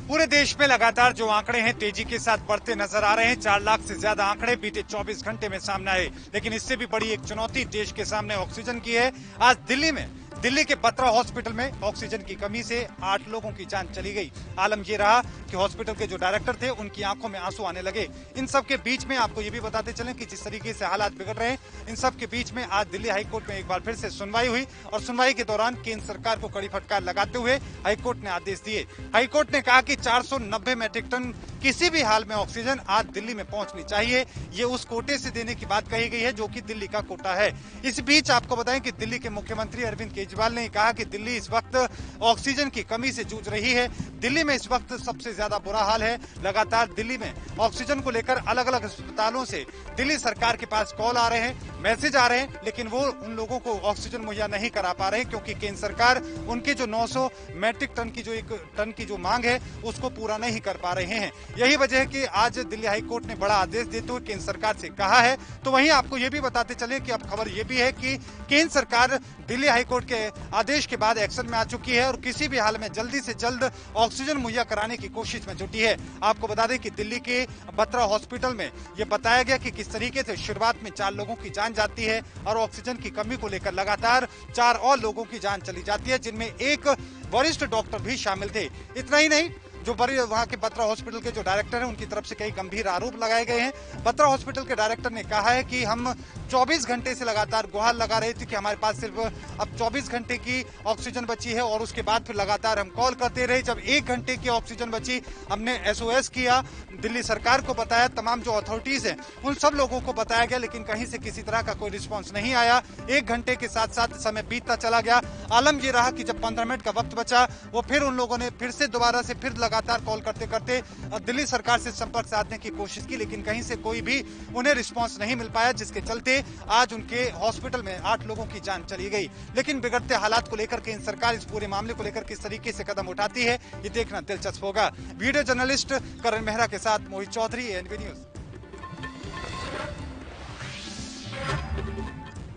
पूरे देश में लगातार जो आंकड़े हैं तेजी के साथ बढ़ते नजर आ रहे हैं। 4 लाख से ज्यादा आंकड़े बीते 24 घंटे में सामने आए। लेकिन इससे भी बड़ी एक चुनौती देश के सामने ऑक्सीजन की है। आज दिल्ली के बत्रा हॉस्पिटल में ऑक्सीजन की कमी से 8 लोगों की जान चली गई। आलम ये रहा कि हॉस्पिटल के जो डायरेक्टर थे उनकी आंखों में आंसू आने लगे। इन सब के बीच में आपको ये भी बताते चलें कि जिस तरीके से हालात बिगड़ रहे हैं, इन सब के बीच में आज दिल्ली हाईकोर्ट में एक बार फिर से सुनवाई हुई और सुनवाई के दौरान केंद्र सरकार को कड़ी फटकार लगाते हुए हाईकोर्ट ने आदेश दिए। हाईकोर्ट ने कहा कि 490 मैट्रिक टन किसी भी हाल में ऑक्सीजन आज दिल्ली में पहुंचनी चाहिए। ये उस कोटे से देने की बात कही गई है जो कि दिल्ली का कोटा है। इस बीच आपको बताएं कि दिल्ली के मुख्यमंत्री अरविंद केजरीवाल ने कहा कि दिल्ली इस वक्त ऑक्सीजन की कमी से जूझ रही है। दिल्ली में इस वक्त सबसे ज्यादा बुरा हाल है। लगातार दिल्ली में ऑक्सीजन को लेकर अलग अलग अस्पतालों से दिल्ली सरकार के पास कॉल आ रहे हैं, मैसेज आ रहे हैं, लेकिन वो उन लोगों को ऑक्सीजन मुहैया नहीं करा पा रहे हैं क्योंकि केंद्र सरकार उनके जो 900 मैट्रिक टन की जो एक टन की जो मांग है उसको पूरा नहीं कर पा रहे हैं। यही वजह है कि आज दिल्ली हाईकोर्ट ने बड़ा आदेश देते हुए केंद्र सरकार से कहा है। तो वहीं आपको ये भी बताते चले कि अब खबर ये भी है कि केंद्र सरकार दिल्ली हाईकोर्ट के आदेश के बाद एक्शन में आ चुकी है और किसी भी हाल में जल्दी से जल्द ऑक्सीजन मुहैया कराने की कोशिश में जुटी है। आपको बता दें कि दिल्ली के बत्रा हॉस्पिटल में ये बताया गया कि किस तरीके से शुरुआत में 4 लोगों की जान जाती है और ऑक्सीजन की कमी को लेकर लगातार 4 और लोगों की जान चली जाती है, जिनमें एक वरिष्ठ डॉक्टर भी शामिल थे। इतना ही नहीं, जो बड़े वहां के बत्रा हॉस्पिटल के जो डायरेक्टर हैं उनकी तरफ से कई गंभीर आरोप लगाए गए हैं। बत्रा हॉस्पिटल के डायरेक्टर ने कहा है कि हम 24 घंटे से लगातार गुहार लगा रहे थे कि हमारे पास सिर्फ अब 24 घंटे की ऑक्सीजन बची है और उसके बाद फिर लगातार हम कॉल करते रहे। जब 1 घंटे की ऑक्सीजन बची, हमने SOS किया, दिल्ली सरकार को बताया, तमाम जो अथॉरिटीज हैं उन सब लोगों को बताया गया, लेकिन कहीं से किसी तरह का कोई रिस्पॉन्स नहीं आया। 1 घंटे के साथ साथ समय बीतता चला गया। आलम ये रहा कि जब 15 मिनट का वक्त बचा, वो फिर उन लोगों ने फिर से दोबारा से फिर लगातार कॉल करते करते दिल्ली सरकार से संपर्क साधने की कोशिश की, लेकिन कहीं से कोई भी उन्हें रिस्पांस नहीं मिल पाया, जिसके चलते आज उनके हॉस्पिटल में 8 लोगों की जान चली गई। लेकिन बिगड़ते हालात को लेकर केंद्र सरकार इस पूरे मामले को लेकर किस तरीके से कदम उठाती है, ये देखना दिलचस्प होगा। वीडियो जर्नलिस्ट करण मेहरा के साथ मोहित चौधरी, ANB न्यूज।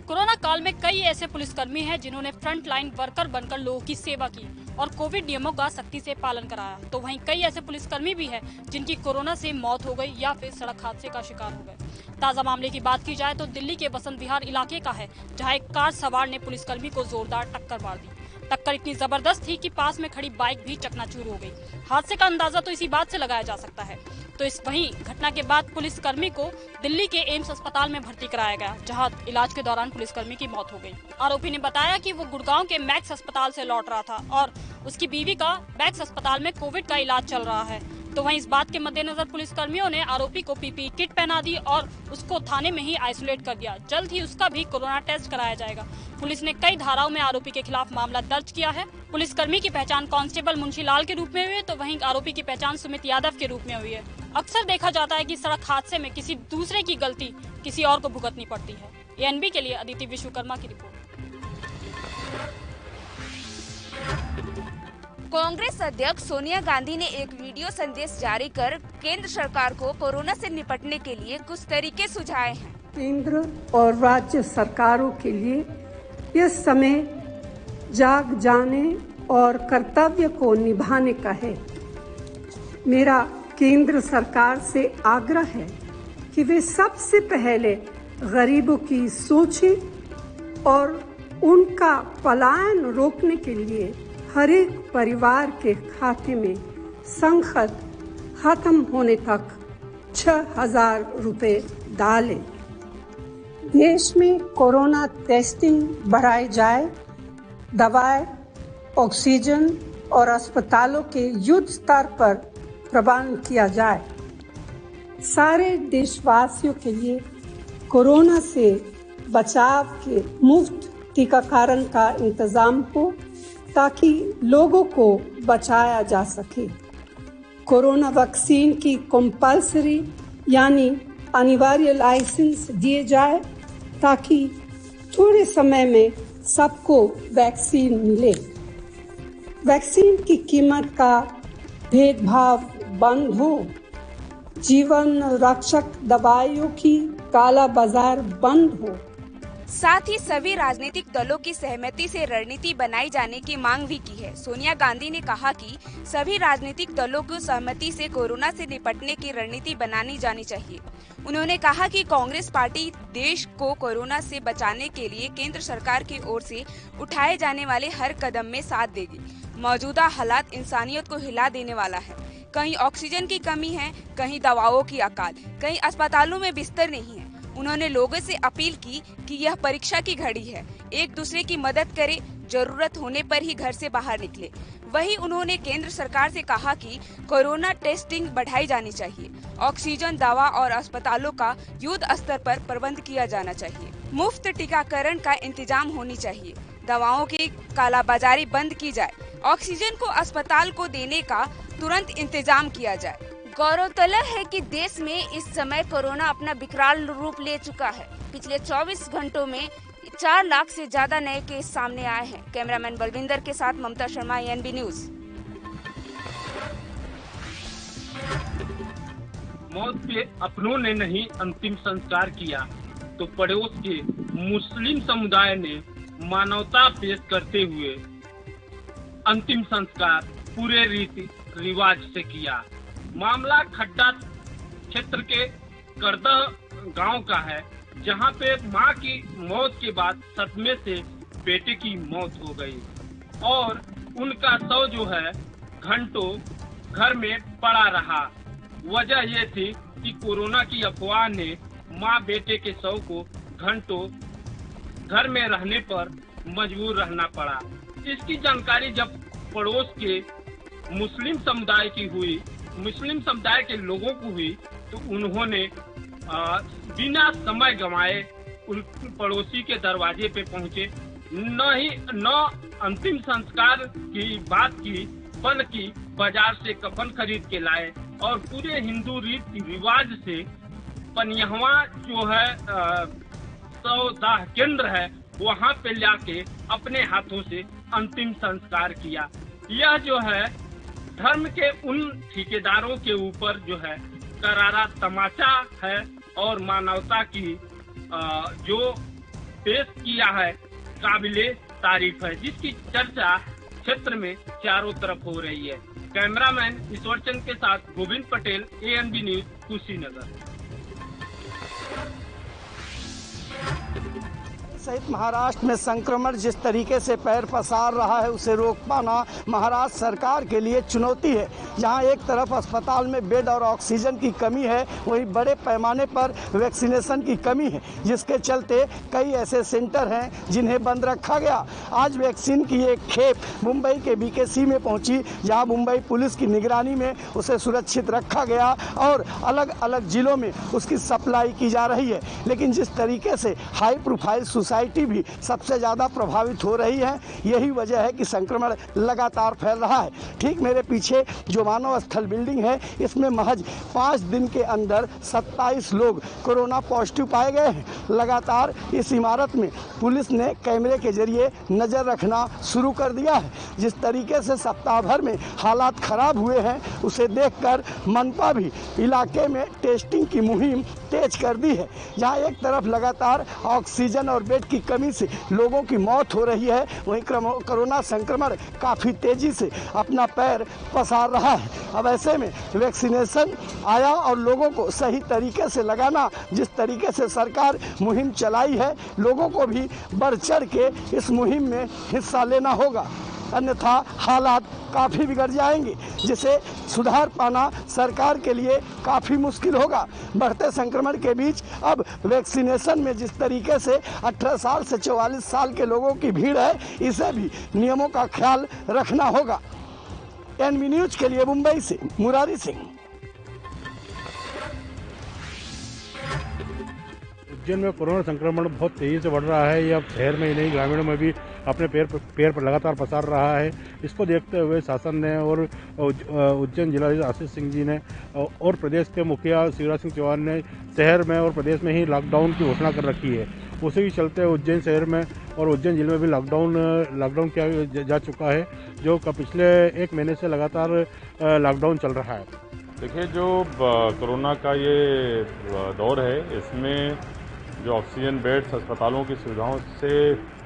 कोरोना काल में कई ऐसे पुलिसकर्मी हैं जिन्होंने फ्रंट लाइन वर्कर बनकर लोगों की सेवा की और कोविड नियमों का सख्ती से पालन कराया। तो वहीं कई ऐसे पुलिसकर्मी भी हैं जिनकी कोरोना से मौत हो गई या फिर सड़क हादसे का शिकार हो गए। ताजा मामले की बात की जाए तो दिल्ली के बसंत विहार इलाके का है, जहां एक कार सवार ने पुलिसकर्मी को जोरदार टक्कर मार दी। टक्कर इतनी जबरदस्त थी कि पास में खड़ी बाइक भी चकनाचूर हो गई। हादसे का अंदाजा तो इसी बात से लगाया जा सकता है। तो इस वहीं घटना के बाद पुलिसकर्मी को दिल्ली के एम्स अस्पताल में भर्ती कराया गया, जहां इलाज के दौरान पुलिसकर्मी की मौत हो गई। आरोपी ने बताया कि वो गुड़गांव के मैक्स अस्पताल से लौट रहा था और उसकी बीवी का मैक्स अस्पताल में कोविड का इलाज चल रहा है। तो वहीं इस बात के मद्देनजर पुलिसकर्मियों ने आरोपी को PPE किट पहना दी और उसको थाने में ही आइसोलेट कर दिया। जल्द ही उसका भी कोरोना टेस्ट कराया जाएगा। पुलिस ने कई धाराओं में आरोपी के खिलाफ मामला दर्ज किया है। पुलिसकर्मी की पहचान कांस्टेबल मुंशी लाल के रूप में हुई है, तो वहीं आरोपी की पहचान सुमित यादव के रूप में हुई है। अक्सर देखा जाता है कि सड़क हादसे में किसी दूसरे की गलती किसी और को भुगतनी पड़ती है। ANB के लिए अदिति विश्वकर्मा की रिपोर्ट। कांग्रेस अध्यक्ष सोनिया गांधी ने एक वीडियो संदेश जारी कर केंद्र सरकार को कोरोना से निपटने के लिए कुछ तरीके सुझाए हैं। केंद्र और राज्य सरकारों के लिए यह समय जाग जाने और कर्तव्य को निभाने का है। मेरा केंद्र सरकार से आग्रह है कि वे सबसे पहले गरीबों की सोचें और उनका पलायन रोकने के लिए हर एक परिवार के खाते में संकट खत्म होने तक 6,000 रुपए डालें। देश में कोरोना टेस्टिंग बढ़ाई जाए, दवाएं, ऑक्सीजन और अस्पतालों के युद्ध स्तर पर प्रबंध किया जाए। सारे देशवासियों के लिए कोरोना से बचाव के मुफ्त टीकाकरण का इंतजाम हो ताकि लोगों को बचाया जा सके। कोरोना वैक्सीन की कंपल्सरी यानी अनिवार्य लाइसेंस दिए जाए ताकि थोड़े समय में सबको वैक्सीन मिले। वैक्सीन की कीमत का भेदभाव बंद हो। जीवन रक्षक दवाइयों की काला बाजार बंद हो। साथ ही सभी राजनीतिक दलों की सहमति से रणनीति बनाई जाने की मांग भी की है। सोनिया गांधी ने कहा कि सभी राजनीतिक दलों को सहमति से कोरोना से निपटने की रणनीति बनानी जानी चाहिए। उन्होंने कहा कि कांग्रेस पार्टी देश को कोरोना से बचाने के लिए केंद्र सरकार की ओर से उठाए जाने वाले हर कदम में साथ देगी। मौजूदा हालात इंसानियत को हिला देने वाला है। कहीं ऑक्सीजन की कमी है, कहीं दवाओं की अकाल, कहीं अस्पतालों में बिस्तर नहीं है। उन्होंने लोगों से अपील की कि यह परीक्षा की घड़ी है, एक दूसरे की मदद करें, जरूरत होने पर ही घर से बाहर निकले। वहीं उन्होंने केंद्र सरकार से कहा कि कोरोना टेस्टिंग बढ़ाई जानी चाहिए, ऑक्सीजन, दवा और अस्पतालों का युद्ध स्तर पर प्रबंध किया जाना चाहिए, मुफ्त टीकाकरण का इंतजाम होनी चाहिए, दवाओं की कालाबाजारी बंद की जाए, ऑक्सीजन को अस्पताल को देने का तुरंत इंतजाम किया जाए। गौरतलब है कि देश में इस समय कोरोना अपना विकराल रूप ले चुका है। पिछले 24 घंटों में 4 लाख से ज्यादा नए केस सामने आए हैं। कैमरामैन बलविंदर के साथ ममता शर्मा, एएनबी न्यूज। मौत के अपनों ने नहीं अंतिम संस्कार किया तो पड़ोस के मुस्लिम समुदाय ने मानवता पेश करते हुए अंतिम संस्कार पूरे रीति रिवाज से किया। मामला खड्डा क्षेत्र के करदह गांव का है, जहां पे मां की मौत के बाद सदमे से बेटे की मौत हो गई और उनका शव जो है घंटों घर में पड़ा रहा। वजह ये थी कि कोरोना की अफवाह ने मां बेटे के शव को घंटों घर में रहने पर मजबूर रहना पड़ा। इसकी जानकारी जब पड़ोस के मुस्लिम समुदाय की हुई, मुस्लिम समुदाय के लोगों को हुई, तो उन्होंने बिना समय गंवाए उन पड़ोसी के दरवाजे पे पहुंचे। न अंतिम संस्कार की बात की, बल्कि बाजार से कफन खरीद के लाए और पूरे हिंदू रीति रिवाज से पनियहवा जो है सौदाह केंद्र है, वहाँ पे लाके अपने हाथों से अंतिम संस्कार किया। यह जो है धर्म के उन ठेकेदारों के ऊपर जो है करारा तमाचा है और मानवता की जो पेश किया है काबिले तारीफ है, जिसकी चर्चा क्षेत्र में चारों तरफ हो रही है। कैमरामैन ईश्वर चंद के साथ गोविंद पटेल, एएनबी न्यूज, कुशीनगर। सहित महाराष्ट्र में संक्रमण जिस तरीके से पैर पसार रहा है, उसे रोक पाना महाराष्ट्र सरकार के लिए चुनौती है। जहां एक तरफ अस्पताल में बेड और ऑक्सीजन की कमी है, वहीं बड़े पैमाने पर वैक्सीनेशन की कमी है, जिसके चलते कई ऐसे सेंटर हैं जिन्हें बंद रखा गया। आज वैक्सीन की एक खेप मुंबई के बीकेसी में पहुंची, जहां मुंबई पुलिस की निगरानी में उसे सुरक्षित रखा गया और अलग अलग जिलों में उसकी सप्लाई की जा रही है। लेकिन जिस तरीके से हाई प्रोफाइल सोसाइटी भी सबसे ज़्यादा प्रभावित हो रही है, यही वजह है कि संक्रमण लगातार फैल रहा है। ठीक मेरे पीछे जो मानव स्थल बिल्डिंग है, इसमें महज 5 दिन के अंदर 27 लोग कोरोना पॉजिटिव पाए गए हैं। लगातार इस इमारत में पुलिस ने कैमरे के जरिए नज़र रखना शुरू कर दिया है। जिस तरीके से सप्ताह भर में हालात खराब हुए हैं, उसे देखकर मनपा भी इलाके में टेस्टिंग की मुहिम तेज कर दी है। जहां एक तरफ लगातार ऑक्सीजन और बेड की कमी से लोगों की मौत हो रही है, वहीं कोरोना संक्रमण काफ़ी तेजी से अपना पैर पसार रहा है। अब ऐसे में वैक्सीनेशन आया और लोगों को सही तरीके से लगाना, जिस तरीके से सरकार मुहिम चलाई है, लोगों को भी बढ़ चढ़ के इस मुहिम में हिस्सा लेना होगा, अन्यथा हालात काफ़ी बिगड़ जाएंगे, जिसे सुधार पाना सरकार के लिए काफ़ी मुश्किल होगा। बढ़ते संक्रमण के बीच अब वैक्सीनेशन में जिस तरीके से 18 साल से 44 साल के लोगों की भीड़ है, इसे भी नियमों का ख्याल रखना होगा। एएनबी न्यूज के लिए मुंबई से मुरारी सिंह। उज्जैन में कोरोना संक्रमण बहुत तेजी से बढ़ रहा है। यह शहर में ही नहीं, ग्रामीणों में भी अपने पैर पर लगातार पसार रहा है। इसको देखते हुए शासन ने और उज्जैन जिलाधीश आशीष सिंह जी ने और प्रदेश के मुखिया शिवराज सिंह चौहान ने शहर में और प्रदेश में ही लॉकडाउन की घोषणा कर रखी है। उसी के चलते उज्जैन शहर में और उज्जैन जिले में भी लॉकडाउन किया जा चुका है, जो पिछले 1 महीने से लगातार लॉकडाउन चल रहा है। देखिए, जो कोरोना का ये दौर है, इसमें जो ऑक्सीजन बेड्स अस्पतालों की सुविधाओं से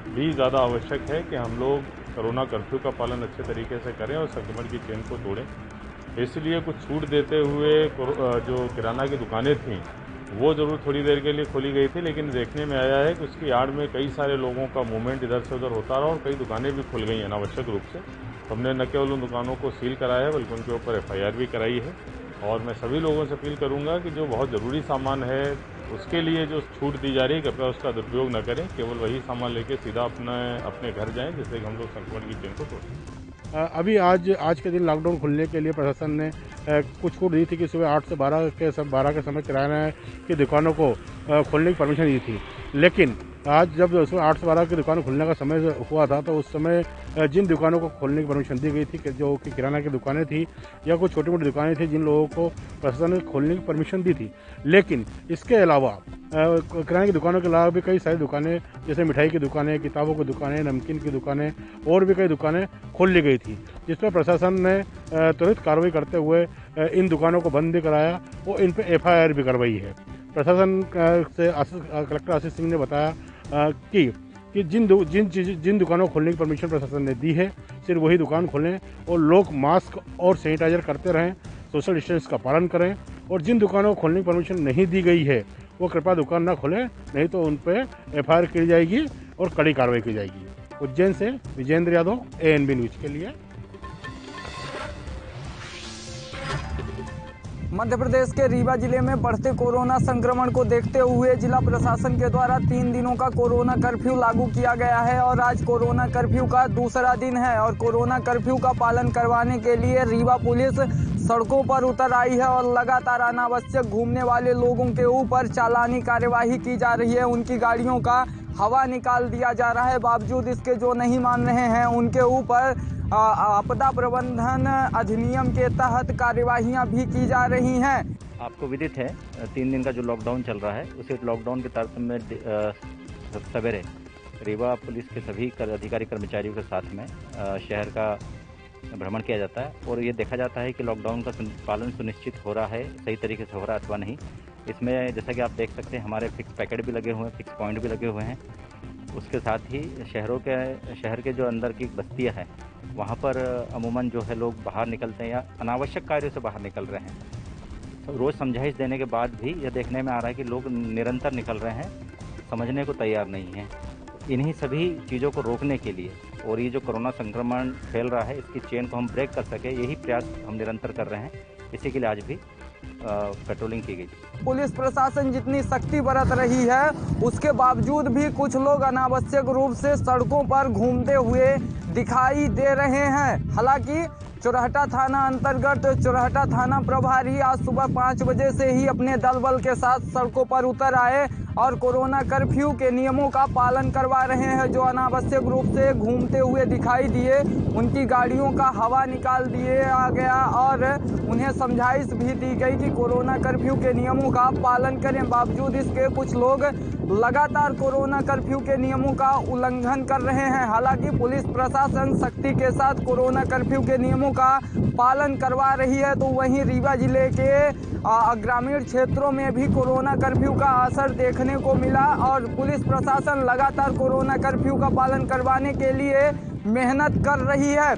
भी ज़्यादा आवश्यक है कि हम लोग कोरोना कर्फ्यू का पालन अच्छे तरीके से करें और संक्रमण की चेन को तोड़ें। इसलिए कुछ छूट देते हुए जो किराना की दुकानें थीं वो ज़रूर थोड़ी देर के लिए खोली गई थी, लेकिन देखने में आया है कि उसकी आड़ में कई सारे लोगों का मूवमेंट इधर से उधर होता रहा और कई दुकानें भी खुल गई अनावश्यक रूप से। हमने न केवल उन दुकानों को सील कराया है बल्कि उनके ऊपर FIR भी कराई है। और मैं सभी लोगों से अपील करूंगा कि जो बहुत ज़रूरी सामान है उसके लिए जो छूट दी जा रही है कृपया उसका दुरुपयोग न करें, केवल वही सामान लेके सीधा अपने घर जाएं जिससे कि हम लोग संक्रमण की चेन को तोड़ें। अभी आज के दिन लॉकडाउन खुलने के लिए प्रशासन ने कुछ छूट दी थी कि सुबह 8 से 12 के समय किराना की दुकानों को खोलने की परमिशन दी थी। लेकिन आज जब सुबह 8 से 12 की दुकान खुलने का समय हुआ था तो उस समय जिन दुकानों को खोलने की परमिशन दी गई थी कि जो कि किराना की दुकानें थी या कुछ छोटी मोटी दुकानें थी जिन लोगों को प्रशासन ने खोलने की परमिशन दी थी, लेकिन इसके अलावा किराने की दुकानों के अलावा भी कई सारी दुकानें जैसे मिठाई की दुकानें, किताबों की दुकानें, नमकीन की दुकानें और भी कई दुकानें खोल ली गई थी, जिस पर प्रशासन ने त्वरित कार्रवाई करते हुए इन दुकानों को बंद भी कराया और इन पर FIR भी करवाई है। प्रशासन से कलेक्टर आशीष सिंह ने बताया कि जिन दुकानों को खोलने की परमिशन प्रशासन ने दी है सिर्फ वही दुकान खोलें और लोग मास्क और सैनिटाइजर करते रहें, सोशल डिस्टेंस का पालन करें और जिन दुकानों को खोलने की परमिशन नहीं दी गई है वो कृपया दुकान न खोलें, नहीं तो उन पर FIR की जाएगी और कड़ी कार्रवाई की जाएगी। उज्जैन से विजेंद्र यादव, ANB न्यूज के लिए। मध्य प्रदेश के रीवा जिले में बढ़ते कोरोना संक्रमण को देखते हुए जिला प्रशासन के द्वारा 3 दिनों का कोरोना कर्फ्यू लागू किया गया है और आज कोरोना कर्फ्यू का दूसरा दिन है और कोरोना कर्फ्यू का पालन करवाने के लिए रीवा पुलिस सड़कों पर उतर आई है और लगातार अनावश्यक घूमने वाले लोगों के ऊपर चालानी कार्यवाही की जा रही है। उनकी गाड़ियों का हवा निकाल दिया जा रहा है। बावजूद इसके जो नहीं मान रहे हैं उनके ऊपर आपदा प्रबंधन अधिनियम के तहत कार्यवाहियां भी की जा रही हैं। आपको विदित है 3 दिन का जो लॉकडाउन चल रहा है उसे लॉकडाउन के तहत में सवेरे रीवा पुलिस के सभी अधिकारी कर्मचारियों के साथ में शहर का भ्रमण किया जाता है और ये देखा जाता है कि लॉकडाउन का पालन सुनिश्चित हो रहा है, सही तरीके से हो रहा है अथवा नहीं। इसमें जैसा कि आप देख सकते हैं हमारे फिक्स पैकेट भी लगे हुए हैं, फिक्स पॉइंट भी लगे हुए हैं। उसके साथ ही शहर के जो अंदर की बस्तियां हैं वहाँ पर अमूमन जो है लोग बाहर निकलते हैं या अनावश्यक कार्यों से बाहर निकल रहे हैं। तो रोज़ समझाइश देने के बाद भी यह देखने में आ रहा है कि लोग निरंतर निकल रहे हैं, समझने को तैयार नहीं हैं। इन्हीं सभी चीज़ों को रोकने के लिए और ये जो कोरोना संक्रमण फैल रहा है इसकी चेन को हम ब्रेक कर सके, यही प्रयास हम निरंतर कर रहे हैं। इसी के लिए आज भी पेट्रोलिंग की गई। पुलिस प्रशासन जितनी सख्ती बरत रही है उसके बावजूद भी कुछ लोग अनावश्यक रूप से सड़कों पर घूमते हुए दिखाई दे रहे हैं। हालांकि चोरहटा थाना अंतर्गत चोरहटा थाना प्रभारी आज सुबह 5 बजे से ही अपने दल बल के साथ सड़कों पर उतर आए और कोरोना कर्फ्यू के नियमों का पालन करवा रहे हैं। जो अनावश्यक रूप से घूमते हुए दिखाई दिए उनकी गाड़ियों का हवा निकाल दिया गया और उन्हें समझाइश भी दी गई कि कोरोना कर्फ्यू के नियमों का पालन करें। बावजूद इसके कुछ लोग लगातार कोरोना कर्फ्यू के नियमों का उल्लंघन कर रहे हैं। हालांकि पुलिस प्रशासन सख्ती के साथ कोरोना कर्फ्यू के नियमों का पालन करवा रही है, तो वहीं रीवा जिले के ग्रामीण क्षेत्रों में भी कोरोना कर्फ्यू का असर देखने को मिला और पुलिस प्रशासन लगातार कोरोना कर्फ्यू का पालन करवाने के लिए मेहनत कर रही है।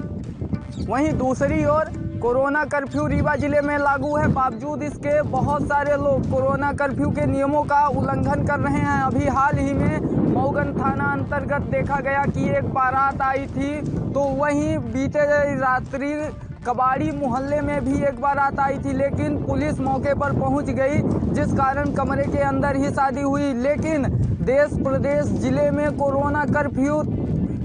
वहीं दूसरी ओर कोरोना कर्फ्यू रीवा जिले में लागू है, बावजूद इसके बहुत सारे लोग कोरोना कर्फ्यू के नियमों का उल्लंघन कर रहे हैं। अभी हाल ही में मऊगन थाना अंतर्गत देखा गया कि एक बारात आई थी, तो वहीं बीते रात्रि कबाड़ी मोहल्ले में भी एक बारात आई थी, लेकिन पुलिस मौके पर पहुंच गई जिस कारण कमरे के अंदर ही शादी हुई। लेकिन देश प्रदेश जिले में कोरोना कर्फ्यू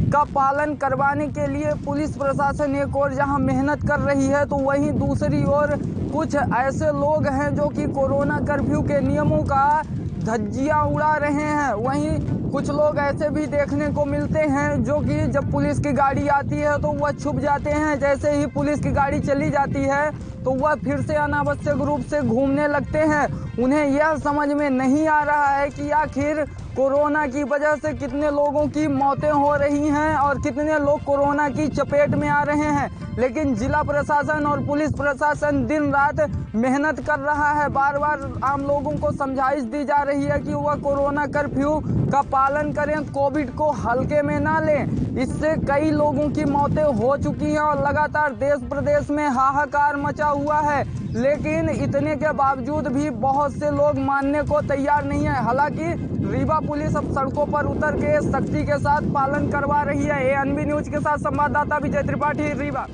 का पालन करवाने के लिए पुलिस प्रशासन एक और जहां मेहनत कर रही है, तो वहीं दूसरी ओर कुछ ऐसे लोग हैं जो कि कोरोना कर्फ्यू के नियमों का धज्जियां उड़ा रहे हैं। वहीं कुछ लोग ऐसे भी देखने को मिलते हैं जो कि जब पुलिस की गाड़ी आती है तो वह छुप जाते हैं। जैसे ही पुलिस की गाड़ी चली जाती है तो वह फिर से अनावश्यक रूप से घूमने लगते हैं। उन्हें यह समझ में नहीं आ रहा है कि आखिर कोरोना की वजह से कितने लोगों की मौतें हो रही हैं और कितने लोग कोरोना की चपेट में आ रहे हैं। लेकिन जिला प्रशासन और पुलिस प्रशासन दिन रात मेहनत कर रहा है। बार बार आम लोगों को समझाइश दी जा रही है कि वह कोरोना कर्फ्यू का पालन करें, कोविड को हल्के में ना लें। इससे कई लोगों की मौतें हो चुकी हैं और लगातार देश प्रदेश में हाहाकार मचा हुआ है। लेकिन इतने के बावजूद भी बहुत से लोग मानने को तैयार नहीं है। हालांकि रीवा पुलिस अब सड़कों पर उतर के सख्ती के साथ पालन करवा रही है। एएनबी न्यूज के साथ संवाददाता विजय त्रिपाठी, रीवा।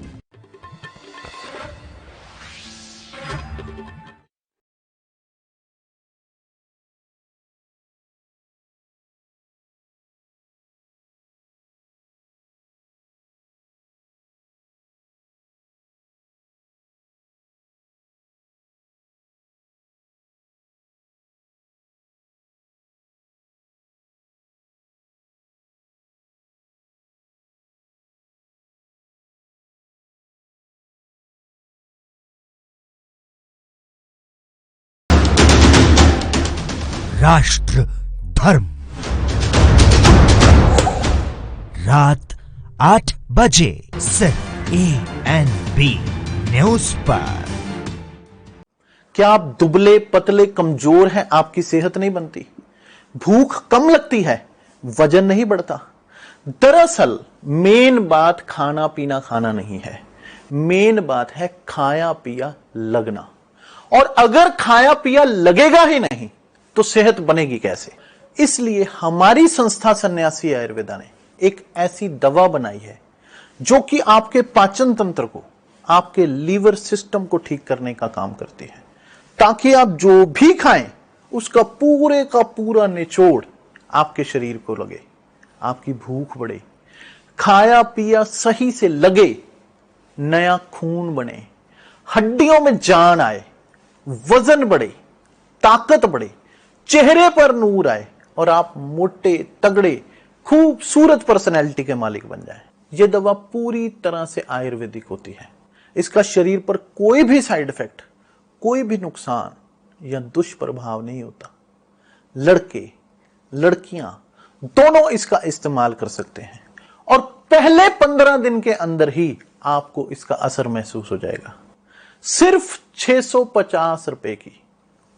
राष्ट्र धर्म रात 8 बजे सिर्फ एएनबी न्यूज पर। क्या आप दुबले पतले कमजोर हैं? आपकी सेहत नहीं बनती, भूख कम लगती है, वजन नहीं बढ़ता? दरअसल मेन बात खाना पीना खाना नहीं है, मेन बात है खाया पिया लगना। और अगर खाया पिया लगेगा ही नहीं तो सेहत बनेगी कैसे? इसलिए हमारी संस्था सन्यासी आयुर्वेदा ने एक ऐसी दवा बनाई है जो कि आपके पाचन तंत्र को, आपके लीवर सिस्टम को ठीक करने का काम करती है, ताकि आप जो भी खाएं उसका पूरे का पूरा निचोड़ आपके शरीर को लगे, आपकी भूख बढ़े, खाया पिया सही से लगे, नया खून बने, हड्डियों में जान आए, वजन बढ़े, ताकत बढ़े, चेहरे पर नूर आए और आप मोटे तगड़े खूबसूरत पर्सनैलिटी के मालिक बन जाएं। यह दवा पूरी तरह से आयुर्वेदिक होती है। इसका शरीर पर कोई भी साइड इफेक्ट, कोई भी नुकसान या दुष्प्रभाव नहीं होता। लड़के लड़कियां दोनों इसका इस्तेमाल कर सकते हैं और पहले 15 दिन के अंदर ही आपको इसका असर महसूस हो जाएगा। सिर्फ 650 रुपए की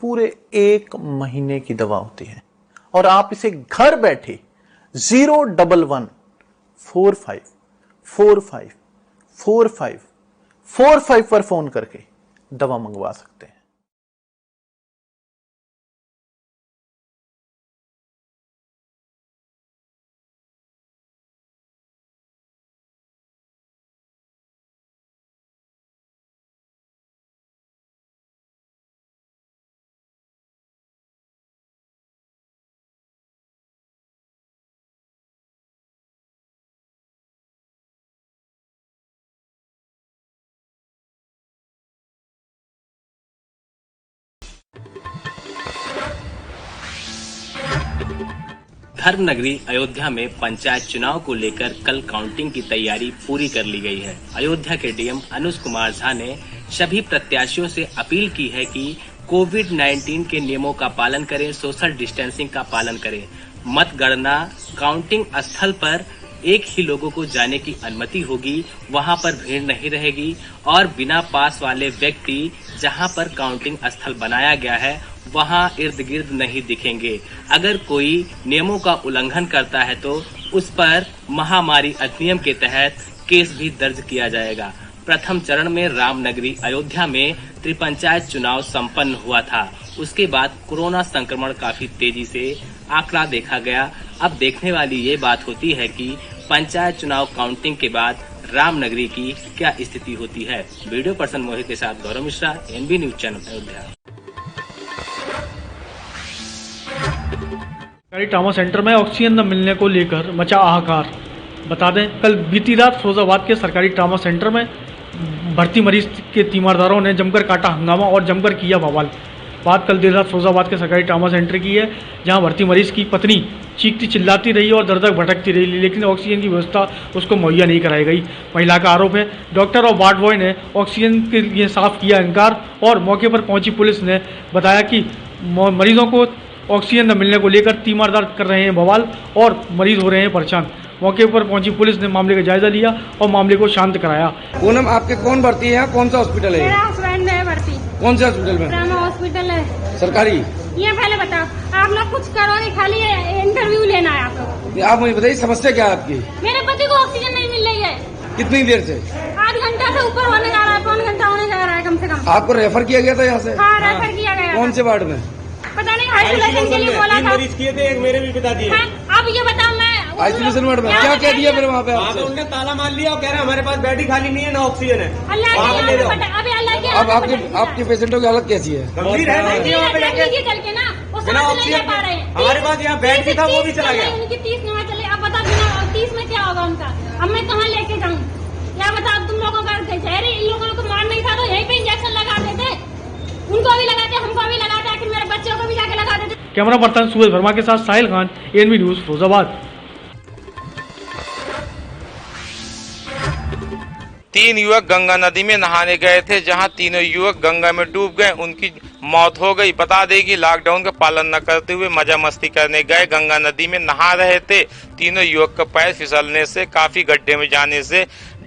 पूरे 1 महीने की दवा होती है और आप इसे घर बैठे 01145454545 पर फोन करके दवा मंगवा सकते हैं। धर्म नगरी अयोध्या में पंचायत चुनाव को लेकर कल काउंटिंग की तैयारी पूरी कर ली गई है। अयोध्या के डीएम अनुज कुमार झा ने सभी प्रत्याशियों से अपील की है कि कोविड-19 के नियमों का पालन करें, सोशल डिस्टेंसिंग का पालन करें। मतगणना काउंटिंग स्थल पर एक ही लोगों को जाने की अनुमति होगी, वहां पर भीड़ नहीं रहेगी और बिना पास वाले व्यक्ति जहां पर काउंटिंग स्थल बनाया गया है वहां इर्द गिर्द नहीं दिखेंगे। अगर कोई नियमों का उल्लंघन करता है तो उस पर महामारी अधिनियम के तहत केस भी दर्ज किया जाएगा। प्रथम चरण में रामनगरी अयोध्या में त्रिपंचायत चुनाव संपन्न हुआ था। उसके बाद कोरोना संक्रमण काफी तेजी से आंकड़ा देखा गया। अब देखने वाली ये बात होती है कि पंचायत चुनाव काउंटिंग के बाद रामनगरी की क्या स्थिति होती है। वीडियो पर्सन मोहित के साथ Gaurav Mishra, NB news channel Ayodhya. सरकारी ट्रामा सेंटर में ऑक्सीजन न मिलने को लेकर मचा हाहाकार। बता दें, कल बीती रात फिरोजाबाद के सरकारी ट्रामा सेंटर में भर्ती मरीज के तीमारदारों ने जमकर काटा हंगामा और जमकर किया बवाल। बात कल देर रात फिरोजाबाद के सरकारी ट्रामा सेंटर की है, जहां भर्ती मरीज की पत्नी चीखती चिल्लाती रही और दर दर भटकती रही, लेकिन ऑक्सीजन की व्यवस्था उसको मुहैया नहीं कराई गई। महिला का आरोप है डॉक्टर और वार्ड बॉय ने ऑक्सीजन के लिए साफ किया इनकार, और मौके पर पहुंची पुलिस ने बताया कि मरीजों को ऑक्सीजन न मिलने को लेकर तीमारदार कर रहे हैं बवाल और मरीज हो रहे हैं परेशान। मौके पर पहुंची पुलिस ने मामले का जायजा लिया और मामले को शांत कराया। पूनम, आपके कौन भर्ती है? कौन सा हॉस्पिटल है? मेरा हस्बैंड है भर्ती। कौन से हॉस्पिटल में? ट्रामा हॉस्पिटल है सरकारी। ये पहले बताओ, आप लोग कुछ करो नहीं, खाली इंटरव्यू लेना है आप लोग। आप मुझे बताइए समस्या क्या है आपकी? मेरे पति को ऑक्सीजन नहीं मिल रही है। कितनी देर से? आध घंटा से ऊपर होने जा रहा है, पौन घंटा होने जा रहा है कम से कम। आपको रेफर किया गया था यहाँ से? हाँ, रेफर किया गया। कौन से वार्ड में? पता नहीं, आइसोलेशन के लिए बोला था। मरीज किए थे, एक मेरे भी पिता दिए। अब ये बताओ, मैं आइसोलेशन वार्ड में क्या कह दिया फिर वहाँ पे? उन्होंने ताला मार लिया और कह रहे हमारे पास बेड ही खाली नहीं है, ना ऑक्सीजन है। अब आपके पेशेंटों की हालत कैसी है? गंभीर है। चल के ना बिना ऑक्सीजन हमारे पास यहाँ बेड भी था, वो भी चला गया। उनकी 30 नंबर चले, अब बता बिना 30 में क्या होगा उनका? अब मैं कहाँ लेके जाऊँ? क्या बता, तुम लोगों का जहर इन लोगों को मार नहीं था तो यहीं पे इंजेक्शन लगा देते, उनको भी लगाते, हमको भी लगाते, कि मेरे बच्चों को भी जाके लगा देते। कैमरा पर्सन सूरज वर्मा के साथ साहिल खान, ANB न्यूज, फिरोजाबाद। 3 युवक गंगा नदी में नहाने गए थे, जहां तीनों युवक गंगा में डूब गए, उनकी मौत हो गई। बता दें कि लॉकडाउन का पालन न करते हुए मजा मस्ती करने गए गंगा नदी में नहा रहे थे। तीनों युवक का पैर फिसलने से काफी गड्ढे में जाने से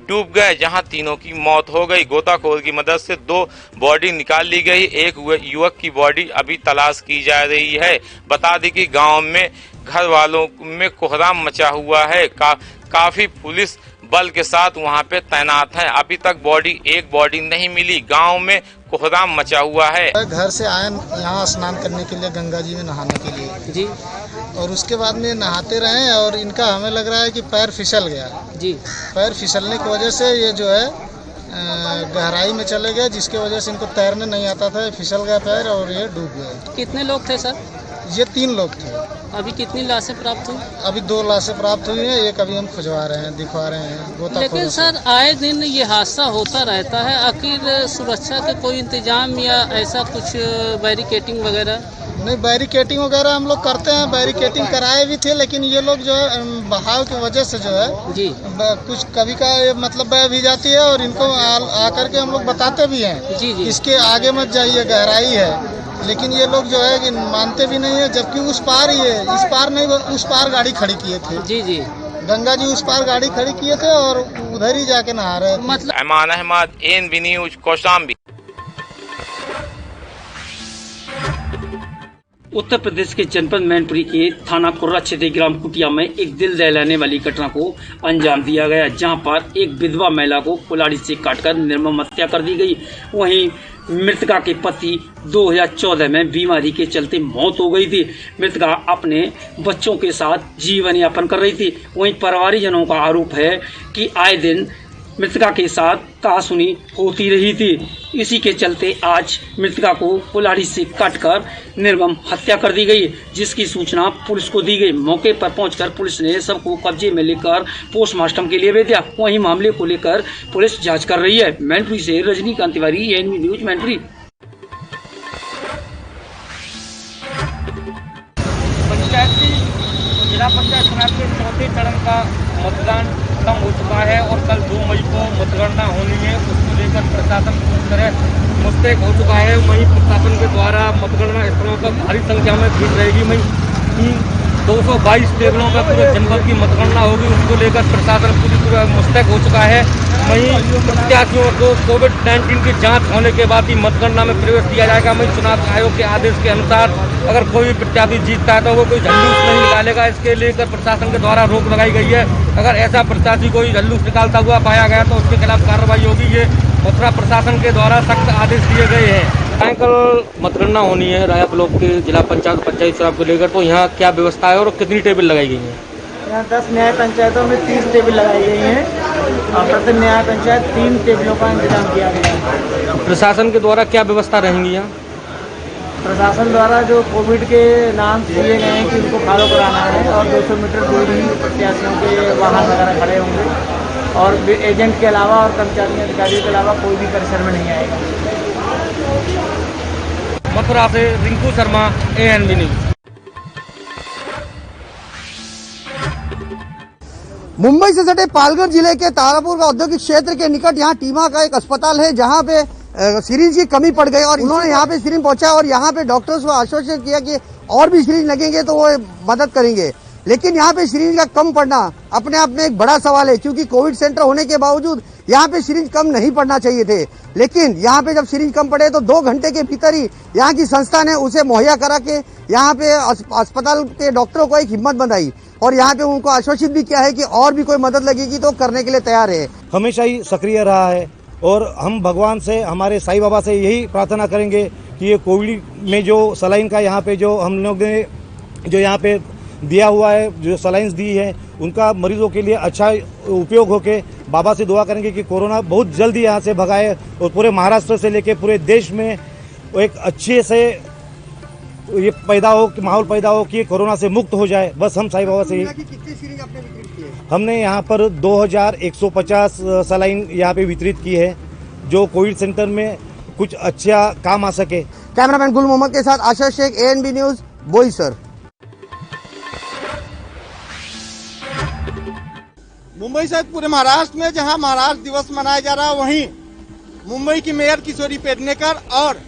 डूब गए, जहां तीनों की मौत हो गई। गोताखोर की मदद से 2 बॉडी निकाल ली गई। एक युवक की बॉडी अभी तलाश की जा रही है। बता दें कि गांव में घर वालों में कोहराम मचा हुआ है। काफी पुलिस बल के साथ वहां पे तैनात है। अभी तक एक बॉडी नहीं मिली। गांव में कोहराम मचा हुआ है। घर से आए यहाँ स्नान करने के लिए, गंगा जी में नहाने के लिए जी, और उसके बाद में नहाते रहे और इनका हमें लग रहा है कि पैर फिसल गया जी। पैर फिसलने की वजह से ये जो है गहराई में चले गए, जिसकी वजह से इनको तैरने नहीं आता था, फिसल गया पैर और ये डूब गए। कितने लोग थे सर? ये 3 लोग थे। अभी कितनी लाशें प्राप्त हुई? अभी 2 लाशें प्राप्त हुई हैं, एक अभी हम खुजवा रहे हैं, दिखवा रहे हैं। लेकिन सर आए दिन ये हादसा होता रहता है, आखिर सुरक्षा के कोई इंतजाम या ऐसा कुछ बैरिकेटिंग वगैरह? नहीं, बैरिकेटिंग वगैरह हम लोग करते हैं, बैरिकेटिंग कराए भी थे, लेकिन ये लोग जो है बहाव की वजह से जो है जी कुछ कभी का मतलब बह भी जाती है, और इनको आकर के हम लोग बताते भी हैं जी जी इसके आगे मत जाइए, गहराई है, लेकिन ये लोग जो है कि मानते भी नहीं है, जबकि उस पार ही है, इस पार नहीं, उस पार गाड़ी खड़ी किए थे जी जी। गंगा जी उस पार गाड़ी खड़ी किए थे और उधर ही जाके नहा रहे थे। मतलब अमान अहमद, ANB न्यूज, कौशाम्बी। उत्तर प्रदेश के जनपद मैनपुरी के थाना कुर्रा क्षेत्र ग्राम कुटिया में एक दिल दहलाने वाली घटना को अंजाम दिया गया, जहां पर एक विधवा महिला को कुल्हाड़ी से काटकर निर्मम हत्या कर दी गई। वहीं मृतका के पति 2014 में बीमारी के चलते मौत हो गई थी। मृतका अपने बच्चों के साथ जीवन यापन कर रही थी। वहीं परिवारजनों का आरोप है कि आए दिन मृतका के साथ कहासुनी होती रही थी। इसी के चलते आज मृतका को कुल्हाड़ी से काटकर निर्मम हत्या कर दी गई, जिसकी सूचना पुलिस को दी गई। मौके पर पहुंचकर पुलिस ने सबको कब्जे में लेकर पोस्टमार्टम के लिए भेज दिया। वहीं मामले को लेकर पुलिस जांच कर रही है। मैनपुरी से रजनीकांत तिवारी, ANB न्यूज, मैनपुरी। जिला पंचायत चुनाव के 4थे चरण का मतदान खत्म हो चुका है और कल 2 मई को मतगणना होनी है। उसको लेकर प्रशासन पूरी तरह मुस्तैद हो चुका है। वहीं प्रशासन के द्वारा मतगणना स्थलों पर भारी संख्या में भीड़ रहेगी। वहीं 222 टेबलों पर पूरे जनपद की मतगणना होगी, उसको लेकर प्रशासन पूरी तरह मुस्तैद हो चुका है। वहीं प्रत्याशियों को कोविड-19 की जांच होने के बाद ही मतगणना में प्रवेश दिया जाएगा। वहीं चुनाव आयोग के आदेश के अनुसार अगर कोई भी प्रत्याशी जीतता है तो वो कोई जुलूस नहीं निकालेगा। इसके लेकर प्रशासन के द्वारा रोक लगाई गई है। अगर ऐसा प्रत्याशी कोई जुलूस निकालता हुआ पाया गया तो उसके खिलाफ कार्रवाई होगी। ये मथुरा प्रशासन के द्वारा सख्त आदेश दिए गए हैं। कल मतगणना होनी है राया ब्लॉक के जिला पंचायत चुनाव को लेकर, तो यहाँ क्या व्यवस्था है और कितनी टेबल लगाई गई है? यहाँ 10 न्याय पंचायतों में 30 टेबल लगाई गई हैं और प्रत्येक न्याय पंचायत 3 टेबलों का इंतजाम किया गया है। प्रशासन के द्वारा क्या व्यवस्था रहेंगी यहाँ? प्रशासन द्वारा जो कोविड के नाम दिए गए हैं कि उनको फॉलो कराना है और 200 मीटर दूरी प्रत्याशियों के वाहन वगैरह खड़े होंगे और एजेंट के अलावा और कर्मचारी अधिकारियों के अलावा कोई भी परिसर में नहीं आएगा। मथुरा से रिंकू शर्मा, ANB न्यूज। मुंबई से सटे पालघर जिले के तारापुर का औद्योगिक क्षेत्र के निकट यहाँ टीमा का एक अस्पताल है जहाँ पे सिरिंज की कमी पड़ गई और उन्होंने यहाँ पे सिरिंज पहुंचा और यहाँ पे डॉक्टर्स को आश्वासन किया कि और भी सिरिंज लगेंगे तो वो मदद करेंगे। लेकिन यहाँ पे सिरिंज का कम पड़ना अपने आप में एक बड़ा सवाल है, क्योंकि कोविड सेंटर होने के बावजूद यहाँ पे सिरिंज कम नहीं पड़ना चाहिए थे। लेकिन यहाँ पे जब सिरिंज कम पड़े तो 2 घंटे के भीतर ही यहाँ की संस्था ने उसे मुहैया करा के यहाँ पे अस्पताल के डॉक्टरों को एक हिम्मत बंधाई और यहाँ पे उनको आश्वासित भी किया है कि और भी कोई मदद लगेगी तो करने के लिए तैयार है। हमेशा ही सक्रिय रहा है और हम भगवान से, हमारे साईं बाबा से यही प्रार्थना करेंगे कि ये कोविड में जो सलाइन का यहाँ पे जो हम लोग ने जो यहाँ पे दिया हुआ है, जो सलाइन्स दी है, उनका मरीजों के लिए अच्छा उपयोग होके बाबा से दुआ करेंगे कि कोरोना बहुत जल्दी यहाँ से भगाए और पूरे महाराष्ट्र से लेके पूरे देश में एक अच्छे से ये माहौल पैदा हो कि कोरोना से मुक्त हो जाए। बस हम साईं बाबा से हमने यहाँ पर 2150 सलाइन यहाँ पे वितरित की है जो कोविड सेंटर में कुछ अच्छा काम आ सके। कैमरामैन गुल मोहम्मद के साथ आशा शेख, ANB न्यूज, बोईसर। मुंबई सहित पूरे महाराष्ट्र में जहां महाराष्ट्र दिवस मनाया जा रहा है, वहीं मुंबई की मेयर किशोरी पेडनेकर और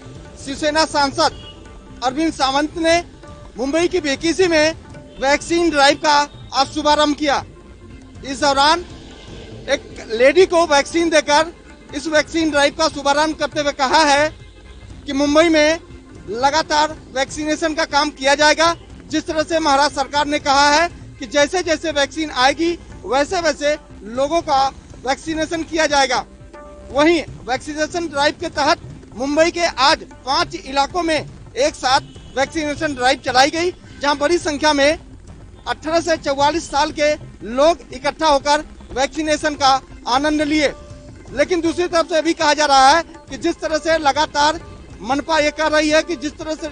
शिवसेना सांसद अरविंद सावंत ने मुंबई की बेकिसी में वैक्सीन ड्राइव का आज शुभारंभ किया। इस दौरान एक लेडी को वैक्सीन देकर इस वैक्सीन ड्राइव का शुभारंभ करते हुए कहा है कि मुंबई में लगातार वैक्सीनेशन का काम किया जाएगा। जिस तरह से महाराष्ट्र सरकार ने कहा है कि जैसे जैसे वैक्सीन आएगी वैसे वैसे लोगों का वैक्सीनेशन किया जाएगा। वहीं वैक्सीनेशन ड्राइव के तहत मुंबई के आज 5 इलाकों में एक साथ वैक्सीनेशन ड्राइव चलाई गई, जहां बड़ी संख्या में 18 से 44 साल के लोग इकट्ठा होकर वैक्सीनेशन का आनंद लिए। लेकिन दूसरी तरफ से भी कहा जा रहा है कि जिस तरह से लगातार मनपा ये कर रही है कि जिस तरह से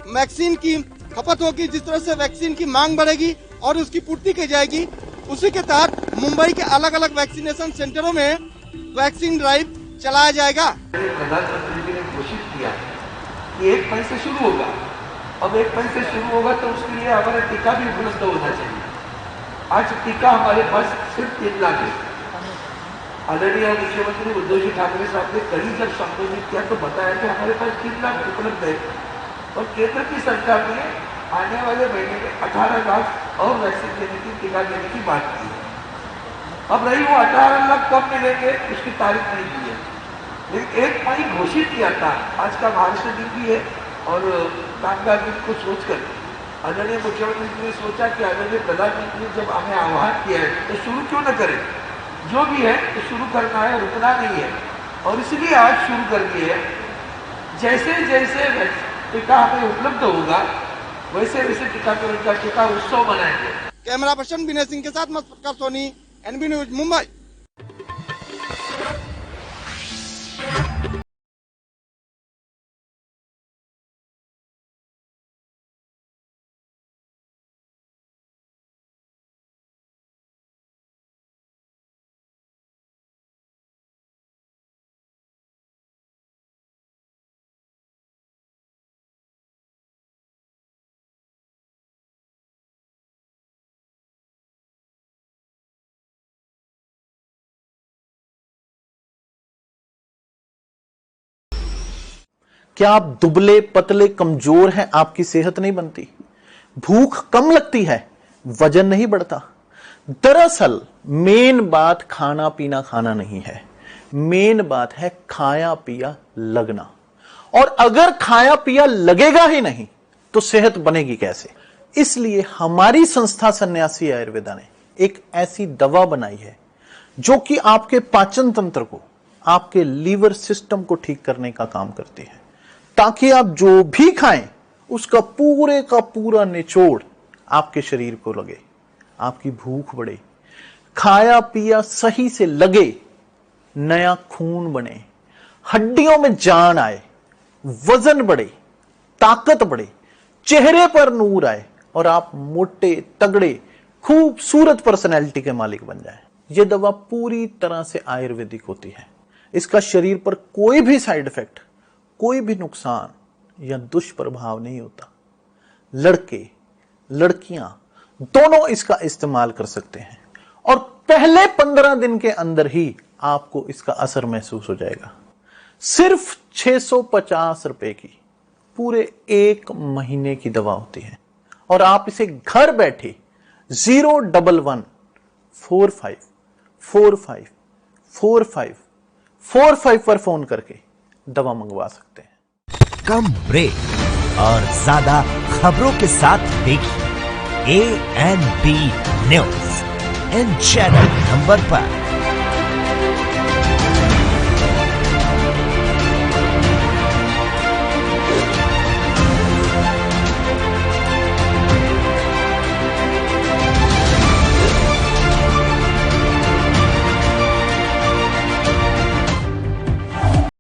वैक्सीन की खपत होगी, जिस तरह से वैक्सीन की मांग बढ़ेगी और उसकी पूर्ति की जाएगी, उसी के तहत मुंबई के अलग अलग वैक्सीनेशन सेंटरों में वैक्सीन ड्राइव चलाया जाएगा। प्रधानमंत्री जी ने घोषित किया कि 1 मई से शुरू होगा। अब 1 मई से शुरू होगा तो उसके लिए हमारा टीका भी उपलब्ध होना चाहिए। आज टीका हमारे पास सिर्फ 3 लाख है। आदरणीय मुख्यमंत्री उद्धव जी ठाकरे साहब ने कड़ी जब संबोधित किया तो बताया कि हमारे पास 3 लाख उपलब्ध है और केंद्र की सरकार ने आने वाले महीने में 18 लाख और वैक्सीन देने की, टीका देने की बात की है। अब रही वो 18 लाख कब मिलेंगे उसकी तारीख नहीं दी है, लेकिन 1 मई घोषित किया था। आज का महाराष्ट्र दिन भी है और कामगार दिन को सोचकर आदरणीय मुख्यमंत्री जी ने सोचा कि आदरणीय प्रधानमंत्री जब हमें आह्वान किया है तो शुरू क्यों न करें। जो भी है तो शुरू करना है, रुकना नहीं है और इसलिए आज शुरू कर दिए है। जैसे जैसे टीका हमें उपलब्ध होगा वैसे वैसे टीकाकरण का टीका उत्सव मनाएंगे। कैमरा पर्सन विनय सिंह के साथ मस्कर सोनी, NB न्यूज, मुंबई। क्या आप दुबले पतले कमजोर हैं, आपकी सेहत नहीं बनती, भूख कम लगती है, वजन नहीं बढ़ता? दरअसल मेन बात खाना पीना खाना नहीं है, मेन बात है खाया पिया लगना। और अगर खाया पिया लगेगा ही नहीं तो सेहत बनेगी कैसे? इसलिए हमारी संस्था सन्यासी आयुर्वेदा ने एक ऐसी दवा बनाई है जो कि आपके पाचन तंत्र को, आपके लीवर सिस्टम को ठीक करने का काम करती है, ताकि आप जो भी खाएं उसका पूरे का पूरा निचोड़ आपके शरीर को लगे, आपकी भूख बढ़े, खाया पिया सही से लगे, नया खून बने, हड्डियों में जान आए, वजन बढ़े, ताकत बढ़े, चेहरे पर नूर आए और आप मोटे तगड़े खूबसूरत पर्सनैलिटी के मालिक बन जाएं। यह दवा पूरी तरह से आयुर्वेदिक होती है। इसका शरीर पर कोई भी साइड इफेक्ट, कोई भी नुकसान या दुष्प्रभाव नहीं होता। लड़के लड़कियां दोनों इसका इस्तेमाल कर सकते हैं और पहले 15 दिन के अंदर ही आपको इसका असर महसूस हो जाएगा। सिर्फ 650 रुपए की पूरे 1 महीने की दवा होती है और आप इसे घर बैठे 01145454545 पर फोन करके दवा मंगवा सकते हैं। कम ब्रेक और ज्यादा खबरों के साथ देखिए ANB news in channel number पर।